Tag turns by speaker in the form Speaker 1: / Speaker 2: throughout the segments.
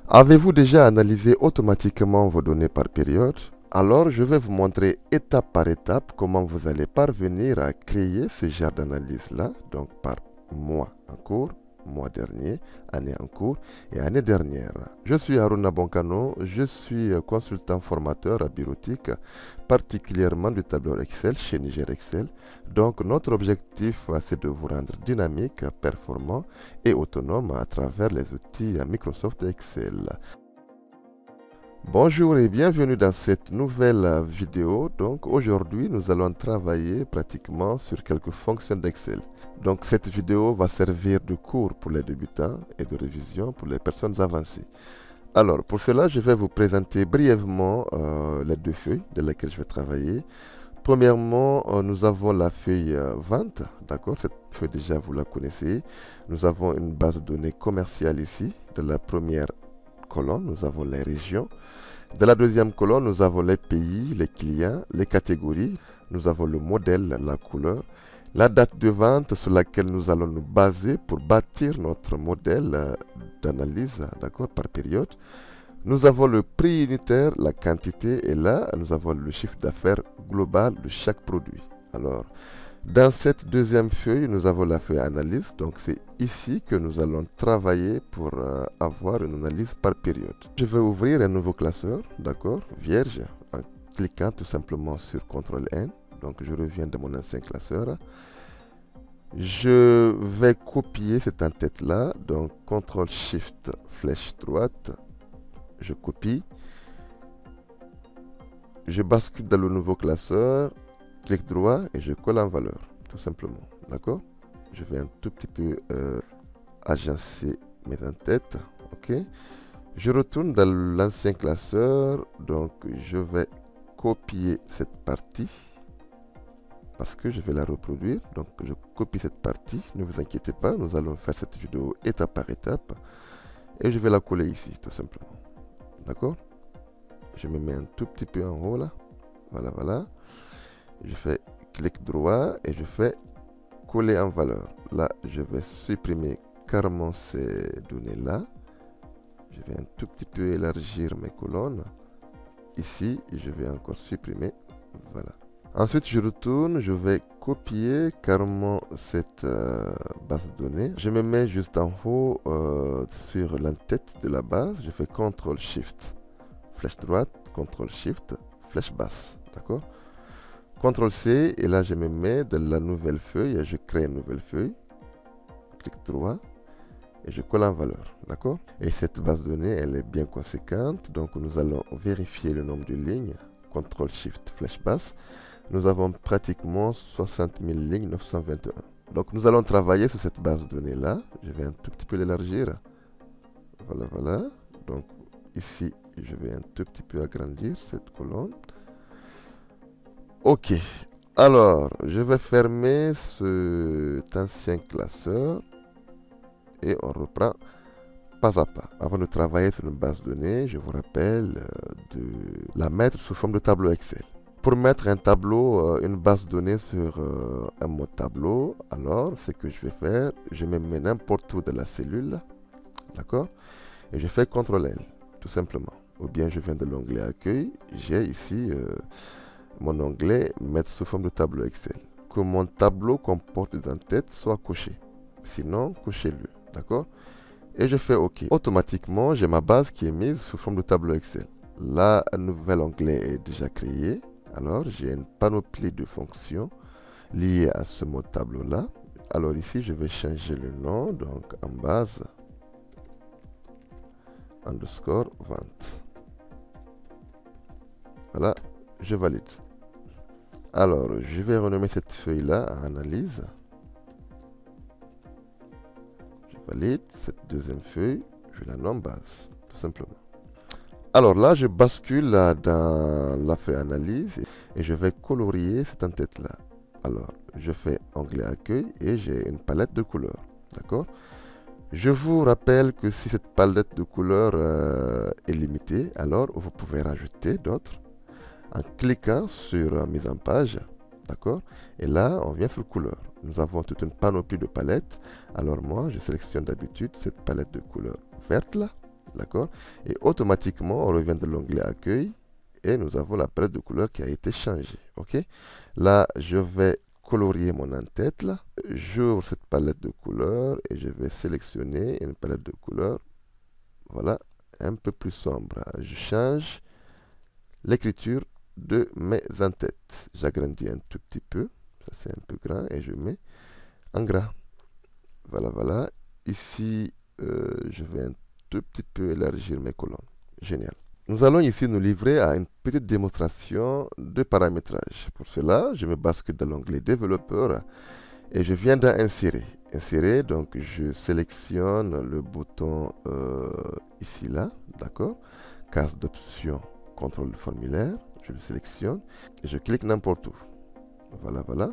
Speaker 1: Avez-vous déjà analysé automatiquement vos données par période? Alors, je vais vous montrer étape par étape comment vous allez parvenir à créer ce genre d'analyse-là, donc par mois en cours, mois dernier, année en cours et année dernière. Je suis Haruna Bonkano, je suis consultant formateur à Bureautique, particulièrement du tableur Excel chez Niger Excel. Donc, notre objectif, c'est de vous rendre dynamique, performant et autonome à travers les outils Microsoft Excel. Bonjour et bienvenue dans cette nouvelle vidéo. Donc aujourd'hui nous allons travailler pratiquement sur quelques fonctions d'Excel. Donc cette vidéo va servir de cours pour les débutants et de révision pour les personnes avancées. Alors pour cela je vais vous présenter brièvement les deux feuilles de lesquelles je vais travailler. Premièrement, nous avons la feuille vente, d'accord, cette feuille déjà vous la connaissez. Nous avons une base de données commerciale ici. De la première colonne, nous avons les régions. Dans la deuxième colonne, nous avons les pays, les clients, les catégories. Nous avons le modèle, la couleur, la date de vente sur laquelle nous allons nous baser pour bâtir notre modèle d'analyse, d'accord, par période. Nous avons le prix unitaire, la quantité, et là, nous avons le chiffre d'affaires global de chaque produit. Alors, dans cette deuxième feuille, nous avons la feuille analyse. Donc, c'est ici que nous allons travailler pour avoir une analyse par période. Je vais ouvrir un nouveau classeur, d'accord, vierge, en cliquant tout simplement sur CTRL-N. Donc, je reviens de mon ancien classeur. Je vais copier cette en-tête-là. Donc, CTRL-SHIFT, flèche droite. Je copie. Je bascule dans le nouveau classeur. Clic droit et je colle en valeur, tout simplement. D'accord? Je vais un tout petit peu agencer mes en-têtes. Ok? Je retourne dans l'ancien classeur. Donc, je vais copier cette partie parce que je vais la reproduire. Donc, je copie cette partie. Ne vous inquiétez pas, nous allons faire cette vidéo étape par étape. Et je vais la coller ici, tout simplement. D'accord? Je me mets un tout petit peu en haut là. Voilà, voilà. Je fais clic droit et je fais coller en valeur. Là, je vais supprimer carrément ces données-là. Je vais un tout petit peu élargir mes colonnes. Ici, je vais encore supprimer. Voilà. Ensuite, je retourne. Je vais copier carrément cette base de données. Je me mets juste en haut sur l'entête de la base. Je fais CTRL-SHIFT. Flèche droite, CTRL-SHIFT, flèche basse. D'accord? CTRL-C, et là je me mets dans la nouvelle feuille, je crée une nouvelle feuille, clic droit, et je colle en valeur, d'accord? Et cette base de données, elle est bien conséquente, donc nous allons vérifier le nombre de lignes, CTRL-SHIFT, flèche basse, nous avons pratiquement 60 000 lignes 921. Donc nous allons travailler sur cette base de données-là, je vais un tout petit peu l'élargir, voilà, voilà, donc ici je vais un tout petit peu agrandir cette colonne. Ok, alors je vais fermer cet ancien classeur et on reprend pas à pas. Avant de travailler sur une base de données, je vous rappelle de la mettre sous forme de tableau Excel. Pour mettre un tableau, une base de données sur un mode tableau, alors ce que je vais faire, je me mets n'importe où de la cellule, d'accord, et je fais CTRL-L, tout simplement. Ou bien je viens de l'onglet accueil, j'ai ici mon onglet mettre sous forme de tableau Excel. Que mon tableau comporte des en-têtes soit coché. Sinon, cochez-le. D'accord? Et je fais OK. Automatiquement, j'ai ma base qui est mise sous forme de tableau Excel. Là, un nouvel onglet est déjà créé. Alors, j'ai une panoplie de fonctions liées à ce mode tableau-là. Alors ici, je vais changer le nom. Donc, en base, underscore vente. Voilà, je valide. Alors, je vais renommer cette feuille-là à analyse. Je valide cette deuxième feuille, je la nomme base, tout simplement. Alors là, je bascule dans la feuille analyse et je vais colorier cette en-tête-là. Alors, je fais onglet accueil et j'ai une palette de couleurs. D'accord? Je vous rappelle que si cette palette de couleurs est limitée, alors vous pouvez rajouter d'autres en cliquant sur mise en page, d'accord? Et là, on vient sur couleur. Nous avons toute une panoplie de palettes. Alors moi, je sélectionne d'habitude cette palette de couleurs verte là, D'accord? Et automatiquement, on revient de l'onglet Accueil et nous avons la palette de couleurs qui a été changée. OK? Là, je vais colorier mon en-tête. J'ouvre cette palette de couleurs et je vais sélectionner une palette de couleurs. Voilà, un peu plus sombre. Je change l'écriture de mes en-têtes. J'agrandis un tout petit peu. Ça, c'est un peu grand et je mets en gras. Voilà, voilà. Ici, je vais un tout petit peu élargir mes colonnes. Génial. Nous allons ici nous livrer à une petite démonstration de paramétrage. Pour cela, je me bascule dans l'onglet Développeur et je viens dans Insérer. Insérer, donc je sélectionne le bouton ici, là, d'accord. Case d'option, contrôle formulaire, je le sélectionne et je clique n'importe où. Voilà, voilà.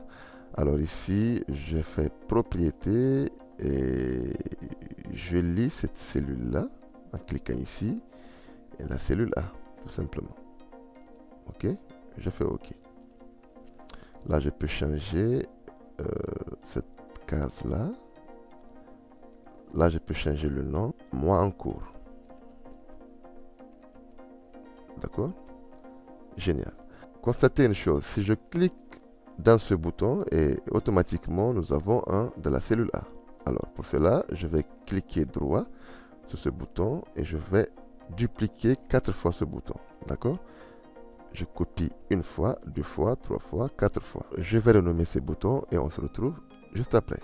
Speaker 1: Alors ici, je fais propriété et je lis cette cellule-là en cliquant ici et la cellule A, tout simplement. OK? Je fais OK. Là, je peux changer cette case-là. Là, je peux changer le nom. Mois en cours. D'accord? Génial. Constatez une chose. Si je clique dans ce bouton, et automatiquement, nous avons un de la cellule A. Alors, pour cela, je vais cliquer droit sur ce bouton et je vais dupliquer 4 fois ce bouton. D'accord? Je copie une fois, 2 fois, 3 fois, 4 fois. Je vais renommer ces boutons et on se retrouve juste après.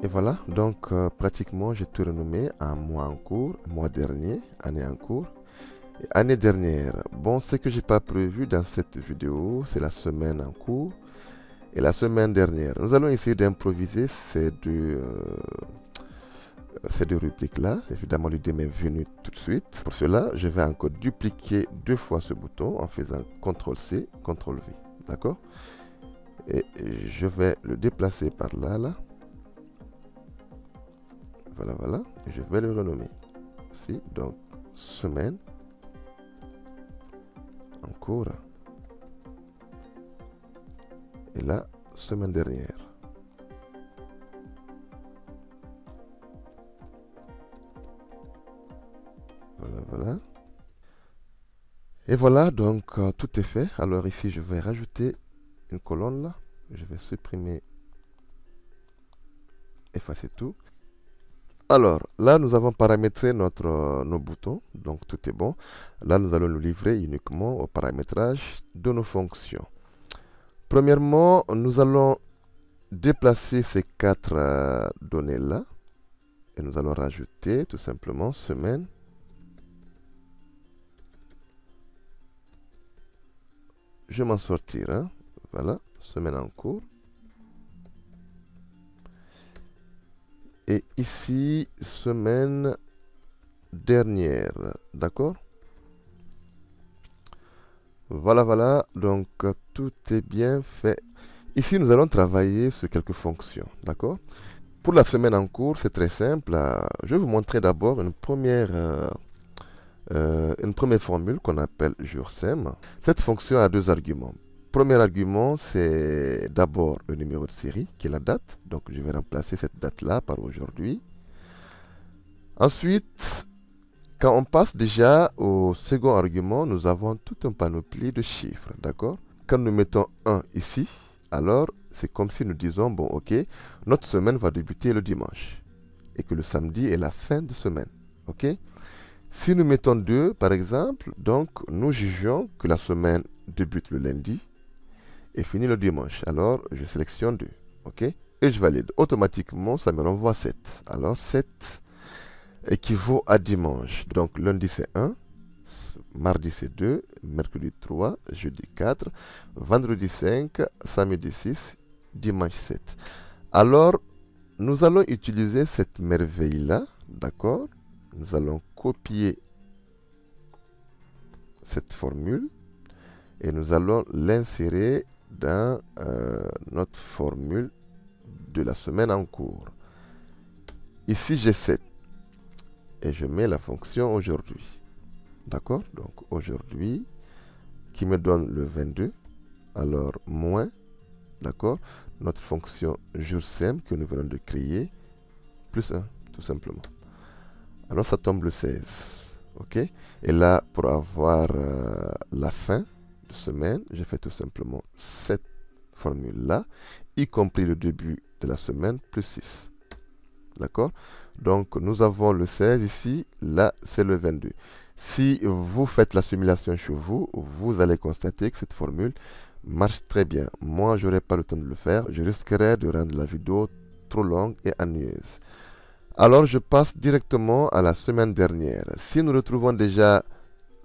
Speaker 1: Et voilà, donc pratiquement j'ai tout renommé en mois en cours, mois dernier, année en cours. Et année dernière, bon, ce que j'ai pas prévu dans cette vidéo, c'est la semaine en cours et la semaine dernière. Nous allons essayer d'improviser ces deux rubriques-là. Évidemment, l'idée m'est venue tout de suite. Pour cela, je vais encore dupliquer 2 fois ce bouton en faisant CTRL-C, CTRL-V. D'accord? Et je vais le déplacer par là, là. Voilà, voilà. Et je vais le renommer. Ici, donc, semaine en cours. Et là, semaine dernière. Voilà, voilà. Et voilà, donc tout est fait. Alors ici, je vais rajouter une colonne là. Je vais supprimer, effacer tout. Alors, là, nous avons paramétré nos boutons, donc tout est bon. Là, nous allons nous livrer uniquement au paramétrage de nos fonctions. Premièrement, nous allons déplacer ces 4 données-là. Et nous allons rajouter tout simplement semaine. Je vais m'en sortir, hein. Voilà, semaine en cours. Et ici, semaine dernière. D'accord? Voilà, voilà. Donc, tout est bien fait. Ici, nous allons travailler sur quelques fonctions. D'accord? Pour la semaine en cours, c'est très simple. Je vais vous montrer d'abord une première formule qu'on appelle JOURSEM. Cette fonction a 2 arguments. Premier argument, c'est d'abord le numéro de série, qui est la date. Donc, je vais remplacer cette date-là par aujourd'hui. Ensuite, quand on passe déjà au second argument, nous avons tout un panoplie de chiffres. D'accord? Quand nous mettons 1 ici, alors c'est comme si nous disons, bon, ok, notre semaine va débuter le dimanche. Et que le samedi est la fin de semaine. Ok? Si nous mettons 2, par exemple, donc nous jugeons que la semaine débute le lundi et finit le dimanche. Alors, je sélectionne 2. OK? Et je valide. Automatiquement, ça me renvoie 7. Alors, 7 équivaut à dimanche. Donc, lundi, c'est 1. Mardi, c'est 2. Mercredi, 3. Jeudi, 4. Vendredi, 5. Samedi, 6. Dimanche, 7. Alors, nous allons utiliser cette merveille-là. D'accord? Nous allons copier cette formule et nous allons l'insérer dans notre formule de la semaine en cours. Ici, j'ai 7 et je mets la fonction aujourd'hui. D'accord? Donc aujourd'hui, qui me donne le 22. Alors moins, d'accord? Notre fonction jour sem que nous venons de créer, plus 1, tout simplement. Alors ça tombe le 16. OK? Et là, pour avoir la fin de semaine, je fais tout simplement cette formule-là, y compris le début de la semaine, plus 6. D'accord? Donc, nous avons le 16 ici. Là, c'est le 22. Si vous faites la simulation chez vous, vous allez constater que cette formule marche très bien. Moi, je n'aurai pas le temps de le faire. Je risquerais de rendre la vidéo trop longue et ennuyeuse. Alors, je passe directement à la semaine dernière. Si nous retrouvons déjà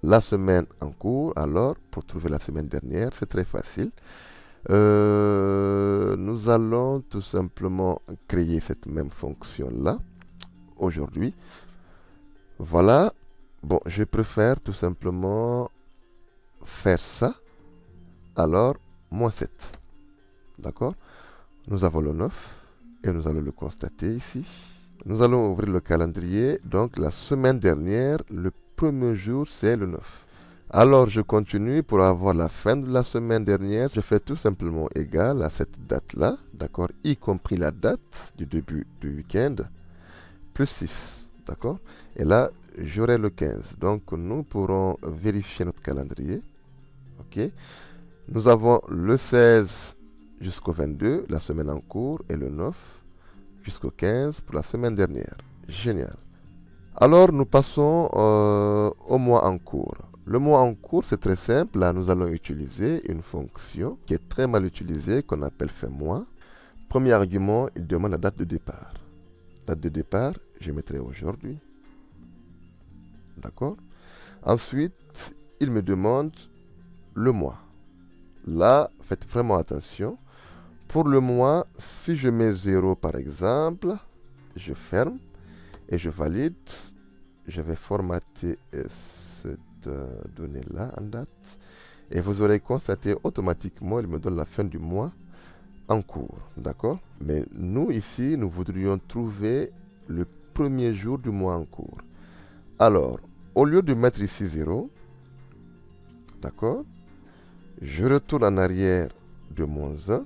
Speaker 1: la semaine en cours, alors, pour trouver la semaine dernière, c'est très facile. Nous allons tout simplement créer cette même fonction-là aujourd'hui. Voilà. Bon, je préfère tout simplement faire ça. Alors, moins 7. D'accord? Nous avons le 9 et nous allons le constater ici. Nous allons ouvrir le calendrier. Donc, la semaine dernière, le premier jour, c'est le 9. Alors, je continue pour avoir la fin de la semaine dernière. Je fais tout simplement égal à cette date-là, d'accord, y compris la date du début du week-end, plus 6, d'accord. Et là, j'aurai le 15. Donc, nous pourrons vérifier notre calendrier. OK. Nous avons le 16 jusqu'au 22, la semaine en cours, et le 9 jusqu'au 15 pour la semaine dernière. Génial. Alors, nous passons au mois en cours. Le mois en cours, c'est très simple. Là, nous allons utiliser une fonction qui est très mal utilisée, qu'on appelle fin mois. Premier argument, il demande la date de départ. Date de départ, je mettrai aujourd'hui. D'accord? Ensuite, il me demande le mois. Là, faites vraiment attention. Pour le mois, si je mets 0 par exemple, je ferme et je valide. Je vais formater cette donnée-là en date. Et vous aurez constaté automatiquement, il me donne la fin du mois en cours. D'accord? Mais nous, ici, nous voudrions trouver le premier jour du mois en cours. Alors, au lieu de mettre ici 0, d'accord, je retourne en arrière de moins 1.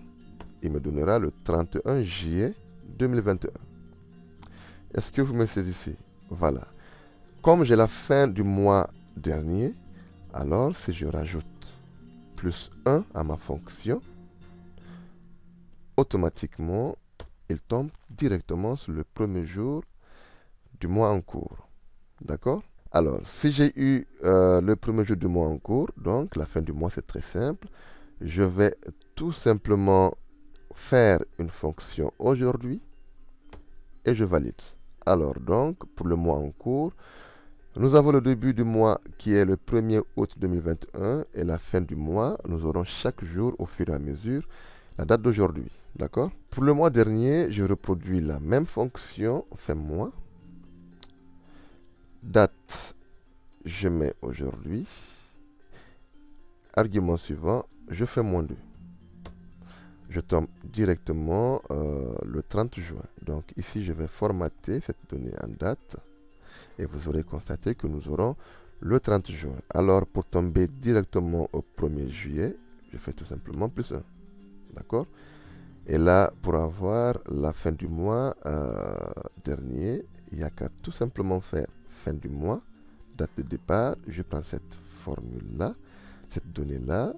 Speaker 1: Il me donnera le 31 juillet 2021. Est-ce que vous me saisissez? Voilà. Comme j'ai la fin du mois dernier, alors si je rajoute plus 1 à ma fonction, automatiquement, il tombe directement sur le premier jour du mois en cours. D'accord? Alors, si j'ai eu le premier jour du mois en cours, donc la fin du mois, c'est très simple. Je vais tout simplement faire une fonction aujourd'hui et je valide. Alors, donc, pour le mois en cours, nous avons le début du mois qui est le 1er août 2021 et la fin du mois, nous aurons chaque jour au fur et à mesure la date d'aujourd'hui. D'accord? Pour le mois dernier, je reproduis la même fonction, fin mois. Date, je mets aujourd'hui. Argument suivant, je fais moins 2. Je tombe directement le 30 juin. Donc ici, je vais formater cette donnée en date. Et vous aurez constaté que nous aurons le 30 juin. Alors, pour tomber directement au 1er juillet, je fais tout simplement plus 1. D'accord? Et là, pour avoir la fin du mois dernier, il n'y a qu'à tout simplement faire fin du mois, date de départ. Je prends cette formule-là, cette donnée-là,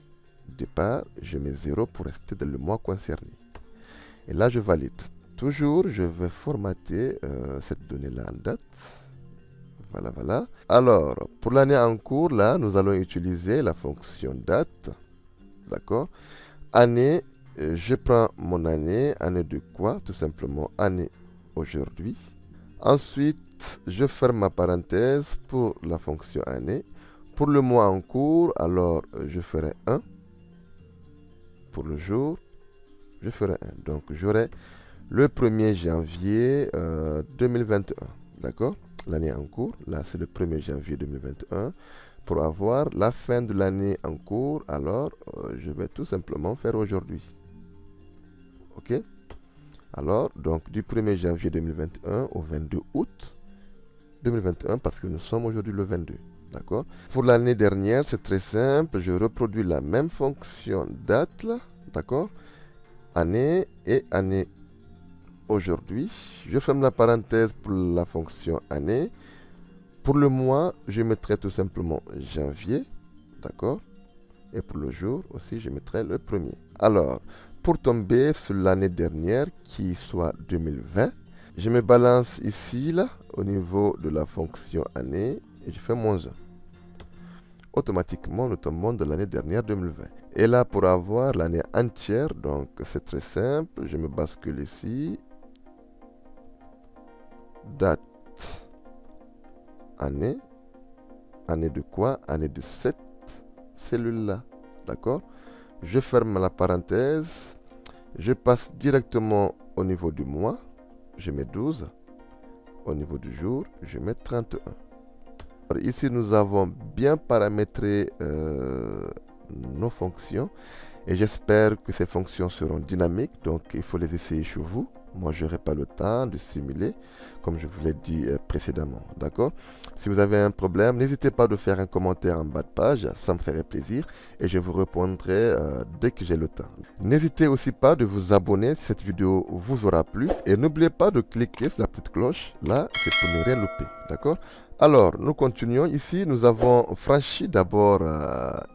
Speaker 1: départ, je mets 0 pour rester dans le mois concerné. Et là, je valide. Toujours, je vais formater cette donnée-là en date. Voilà, voilà. Alors, pour l'année en cours, là, nous allons utiliser la fonction date. D'accord? Année, je prends mon année. Année de quoi? Tout simplement, année aujourd'hui. Ensuite, je ferme ma parenthèse pour la fonction année. Pour le mois en cours, alors, je ferai 1. Pour le jour, je ferai 1. Donc, j'aurai le 1er janvier 2021. D'accord? L'année en cours, là c'est le 1er janvier 2021. Pour avoir la fin de l'année en cours, alors je vais tout simplement faire aujourd'hui. OK? Alors, donc du 1er janvier 2021 au 22 août 2021, parce que nous sommes aujourd'hui le 22. D'accord? Pour l'année dernière, c'est très simple. Je reproduis la même fonction date, là. D'accord? Année et année aujourd'hui. Je ferme la parenthèse pour la fonction année. Pour le mois, je mettrai tout simplement janvier. D'accord? Et pour le jour aussi, je mettrai le premier. Alors, pour tomber sur l'année dernière, qui soit 2020, je me balance ici, là, au niveau de la fonction année, et je fais -1. Automatiquement, nous tombons de l'année dernière 2020. Et là, pour avoir l'année entière, donc c'est très simple, je me bascule ici. Date, année. Année de quoi? Année de cette cellule-là. D'accord? Je ferme la parenthèse. Je passe directement au niveau du mois. Je mets 12. Au niveau du jour, je mets 31. Alors, ici, nous avons bien paramétré nos fonctions. Et j'espère que ces fonctions seront dynamiques. Donc, il faut les essayer chez vous. Moi, je n'aurai pas le temps de simuler, comme je vous l'ai dit précédemment. D'accord? Si vous avez un problème, n'hésitez pas de faire un commentaire en bas de page. Ça me ferait plaisir. Et je vous répondrai dès que j'ai le temps. N'hésitez aussi pas de vous abonner si cette vidéo vous aura plu. Et n'oubliez pas de cliquer sur la petite cloche. Là, c'est pour ne rien louper. D'accord? Alors, nous continuons. Ici, nous avons franchi d'abord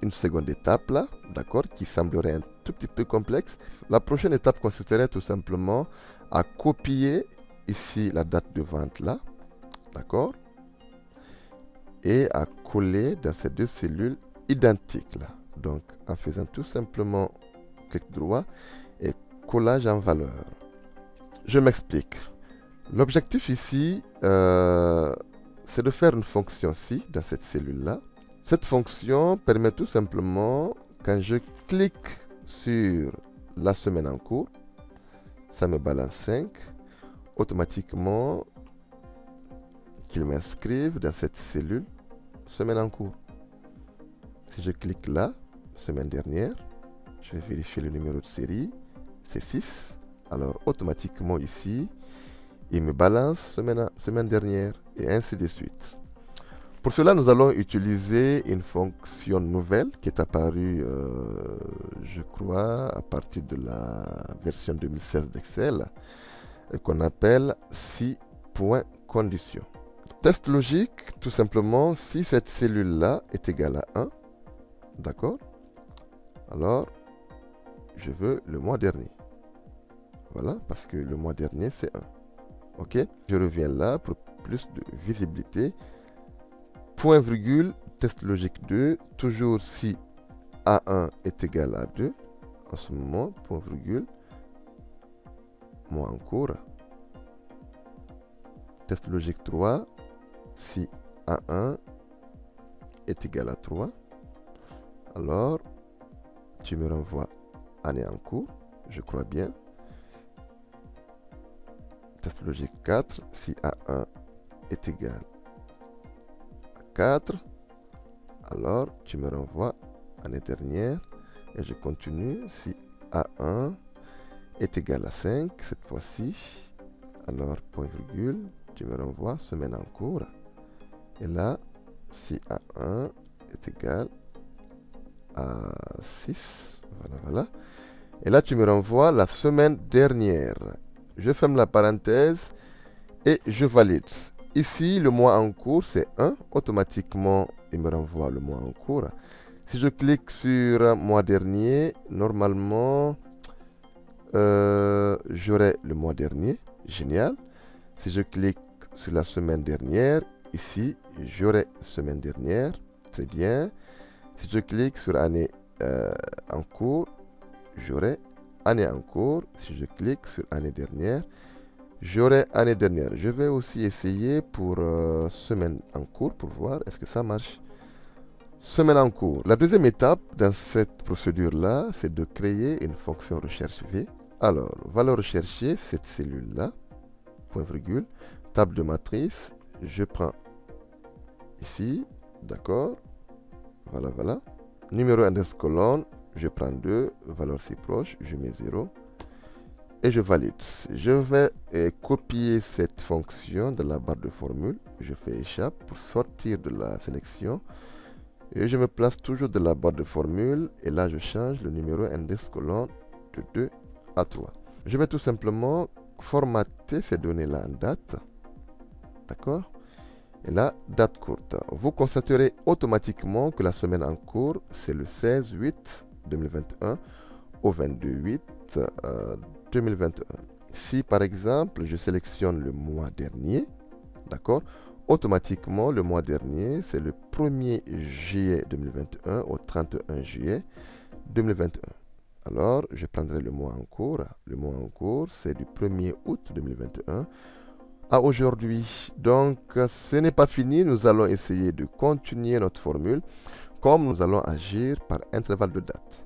Speaker 1: une seconde étape, là, d'accord, qui semblerait un tout petit peu complexe. La prochaine étape consisterait tout simplement à copier ici la date de vente, là, d'accord, et à coller dans ces deux cellules identiques, là. Donc, en faisant tout simplement clic droit et collage en valeur. Je m'explique. L'objectif ici, c'est de faire une fonction ci dans cette cellule-là. Cette fonction permet tout simplement, quand je clique sur la semaine en cours, ça me balance 5, automatiquement qu'il m'inscrive dans cette cellule semaine en cours. Si je clique là, semaine dernière, je vais vérifier le numéro de série, c'est 6. Alors automatiquement ici, il me balance semaine dernière et ainsi de suite. Pour cela, nous allons utiliser une fonction nouvelle qui est apparue, je crois, à partir de la version 2016 d'Excel, qu'on appelle si.condition. Test logique, tout simplement, si cette cellule-là est égale à 1, d'accord, alors je veux le mois dernier. Voilà, parce que le mois dernier, c'est 1. OK? Je reviens là pour plus de visibilité. Point virgule, test logique 2, toujours si A1 est égal à 2. En ce moment, point virgule, mois en cours. Test logique 3, si A1 est égal à 3. Alors, tu me renvoies année en cours, je crois bien. Test logique 4, si A1 est égal à 4, alors tu me renvoies année dernière et je continue. Si A1 est égal à 5, cette fois-ci, alors point virgule, tu me renvoies semaine en cours. Et là, si A1 est égal à 6, voilà. Et là, tu me renvoies la semaine dernière. Je ferme la parenthèse et je valide. Ici, le mois en cours, c'est 1. Automatiquement, il me renvoie le mois en cours. Si je clique sur mois dernier, normalement, j'aurai le mois dernier. Génial. Si je clique sur la semaine dernière, ici, j'aurai semaine dernière. Très bien. Si je clique sur année en cours, j'aurai année en cours. Si je clique sur année dernière, j'aurai année dernière. Je vais aussi essayer pour semaine en cours pour voir est-ce que ça marche. Semaine en cours. La deuxième étape dans cette procédure-là, c'est de créer une fonction recherche V. Alors, valeur recherchée, cette cellule-là, point virgule, table de matrice, je prends ici, d'accord, voilà. Numéro index colonne, je prends 2, valeur si proche, je mets 0. et je valide. Je vais copier cette fonction dans la barre de formule. Je fais échappe pour sortir de la sélection. Et je me place toujours dans la barre de formule. Et là, je change le numéro index colon de 2 à 3. Je vais tout simplement formater ces données-là en date. D'accord? Et là, date courte. Vous constaterez automatiquement que la semaine en cours, c'est le 16/8/2021 au 22/8/2021. Si par exemple, je sélectionne le mois dernier, d'accord, automatiquement, le mois dernier, c'est le 1er juillet 2021 au 31 juillet 2021. Alors, je prendrai le mois en cours. Le mois en cours, c'est du 1er août 2021 à aujourd'hui. Donc, ce n'est pas fini. Nous allons essayer de continuer notre formule comme nous allons agir par intervalle de date.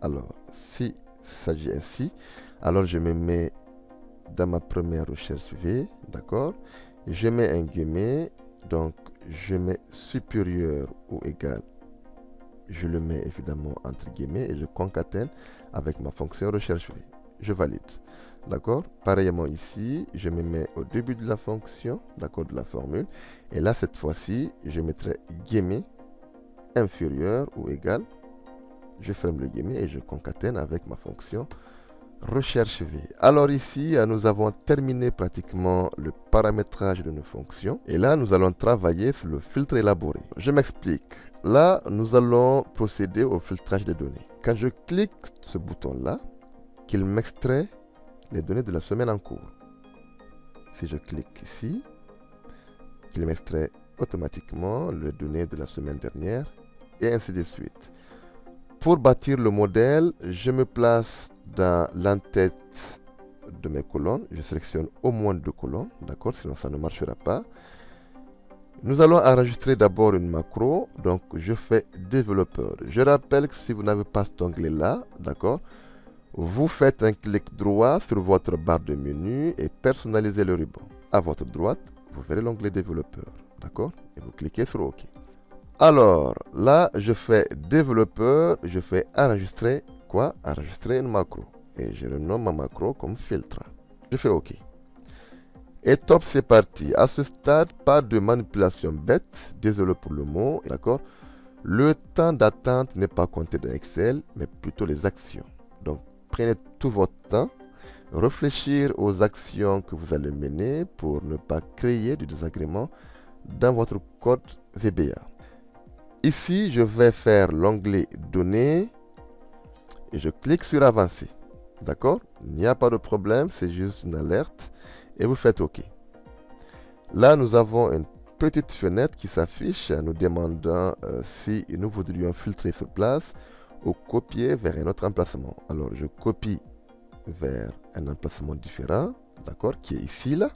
Speaker 1: Alors, s'il s'agit ainsi, alors je me mets dans ma première recherche V, d'accord? Je mets un guillemet, donc je mets supérieur ou égal. Je le mets évidemment entre guillemets et je concatène avec ma fonction recherche V. Je valide. D'accord? Pareillement ici, je me mets au début de la fonction, d'accord, de la formule. Et là, cette fois-ci, je mettrai guillemet inférieur ou égal. Je ferme le guillemet et je concatène avec ma fonction recherche V. Alors ici, nous avons terminé pratiquement le paramétrage de nos fonctions. Et là, nous allons travailler sur le filtre élaboré. Je m'explique. Là, nous allons procéder au filtrage des données. Quand je clique ce bouton-là, qu'il m'extrait les données de la semaine en cours. Si je clique ici, qu'il m'extrait automatiquement les données de la semaine dernière et ainsi de suite. Pour bâtir le modèle, je me place dans l'entête de mes colonnes. Je sélectionne au moins 2 colonnes, d'accord, sinon ça ne marchera pas. Nous allons enregistrer d'abord une macro, donc je fais développeur. Je rappelle que si vous n'avez pas cet onglet-là, d'accord, vous faites un clic droit sur votre barre de menu et personnalisez le ruban. À votre droite, vous verrez l'onglet développeur, d'accord, et vous cliquez sur OK. Alors, là, je fais développeur, je fais enregistrer quoi? Enregistrer une macro. Et je renomme ma macro comme filtre. Je fais OK. Et top, c'est parti. À ce stade, pas de manipulation bête. Désolé pour le mot, d'accord? Le temps d'attente n'est pas compté dans Excel, mais plutôt les actions. Donc, prenez tout votre temps. Réfléchir aux actions que vous allez mener pour ne pas créer du désagrément dans votre code VBA. Ici, je vais faire l'onglet Données et je clique sur Avancer. D'accord? Il n'y a pas de problème, c'est juste une alerte et vous faites OK. Là, nous avons une petite fenêtre qui s'affiche nous demandant si nous voudrions filtrer sur place ou copier vers un autre emplacement. Alors, je copie vers un emplacement différent, d'accord, qui est ici, là.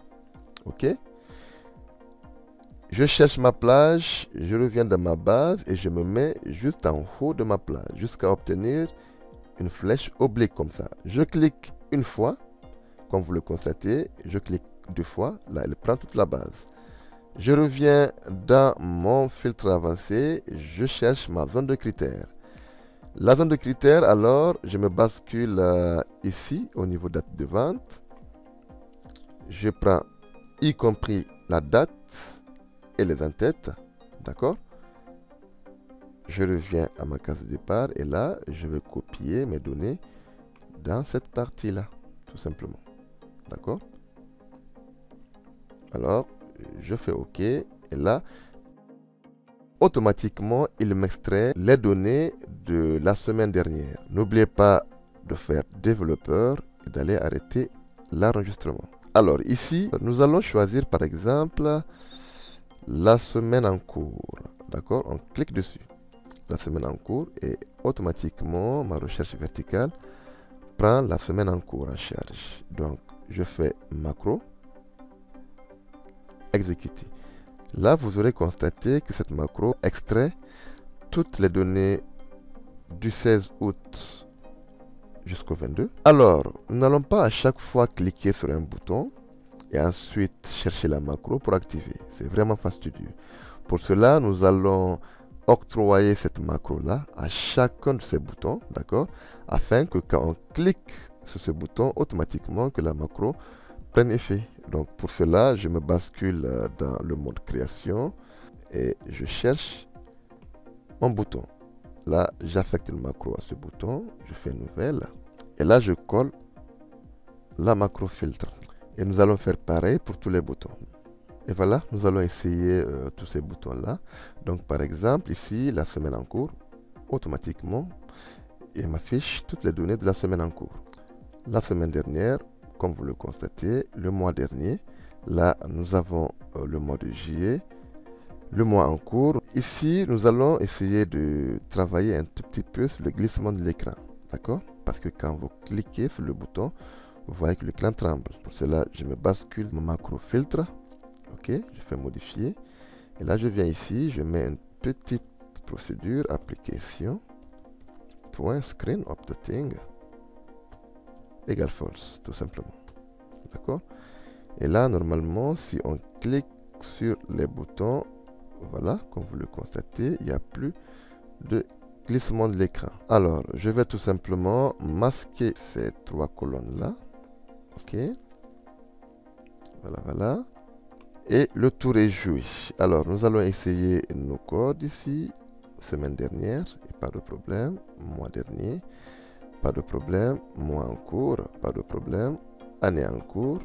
Speaker 1: OK? Je cherche ma plage, je reviens dans ma base et je me mets juste en haut de ma plage jusqu'à obtenir une flèche oblique comme ça. Je clique une fois, comme vous le constatez, je clique 2 fois, là elle prend toute la base. Je reviens dans mon filtre avancé, je cherche ma zone de critères. La zone de critères, alors, je me bascule ici au niveau date de vente. Je prends y compris la date et les entêtes, d'accord? Je reviens à ma case de départ et là, je vais copier mes données dans cette partie-là, tout simplement, d'accord? Alors, je fais OK et là, automatiquement, il m'extrait les données de la semaine dernière. N'oubliez pas de faire développeur et d'aller arrêter l'enregistrement. Alors ici, nous allons choisir par exemple la semaine en cours. D'accord? On clique dessus. La semaine en cours et automatiquement, ma recherche verticale prend la semaine en cours en charge. Donc, je fais macro, exécuter. Là, vous aurez constaté que cette macro extrait toutes les données du 16 août jusqu'au 22. Alors, nous n'allons pas à chaque fois cliquer sur un bouton et ensuite chercher la macro pour activer. C'est vraiment fastidieux. Pour cela, nous allons octroyer cette macro-là à chacun de ces boutons, d'accord, afin que quand on clique sur ce bouton automatiquement que la macro prenne effet. Donc pour cela, je me bascule dans le mode création et je cherche mon bouton. Là, j'affecte le macro à ce bouton, je fais nouvelle et là je colle la macro filtre. Et nous allons faire pareil pour tous les boutons. Et voilà, nous allons essayer tous ces boutons-là. Donc par exemple, ici, la semaine en cours, automatiquement, il m'affiche toutes les données de la semaine en cours. La semaine dernière, comme vous le constatez, le mois dernier, là nous avons le mois de juillet, le mois en cours. Ici, nous allons essayer de travailler un tout petit peu sur le glissement de l'écran. D'accord? Parce que quand vous cliquez sur le bouton, vous voyez que l'écran tremble. Pour cela, je me bascule mon macro filtre. Ok, je fais modifier. Et là, je viens ici, je mets une petite procédure, application, point screen updating, égale false, tout simplement. D'accord? Et là, normalement, si on clique sur les boutons, voilà, comme vous le constatez, il n'y a plus de glissement de l'écran. Alors, je vais tout simplement masquer ces trois colonnes-là. Ok. Voilà, voilà. Et le tour est joué. Alors, nous allons essayer nos codes ici. Semaine dernière, pas de problème. Mois dernier, pas de problème. Mois en cours, pas de problème. Année en cours,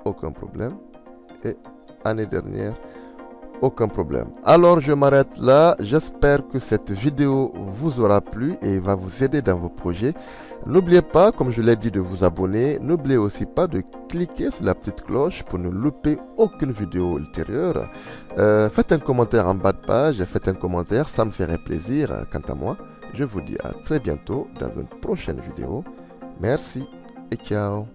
Speaker 1: aucun problème. Et année dernière, aucun problème. Alors je m'arrête là. J'espère que cette vidéo vous aura plu et va vous aider dans vos projets. N'oubliez pas, comme je l'ai dit, de vous abonner. N'oubliez aussi pas de cliquer sur la petite cloche pour ne louper aucune vidéo ultérieure. Faites un commentaire en bas de page. Faites un commentaire, ça me ferait plaisir. Quant à moi, je vous dis à très bientôt dans une prochaine vidéo. Merci et ciao.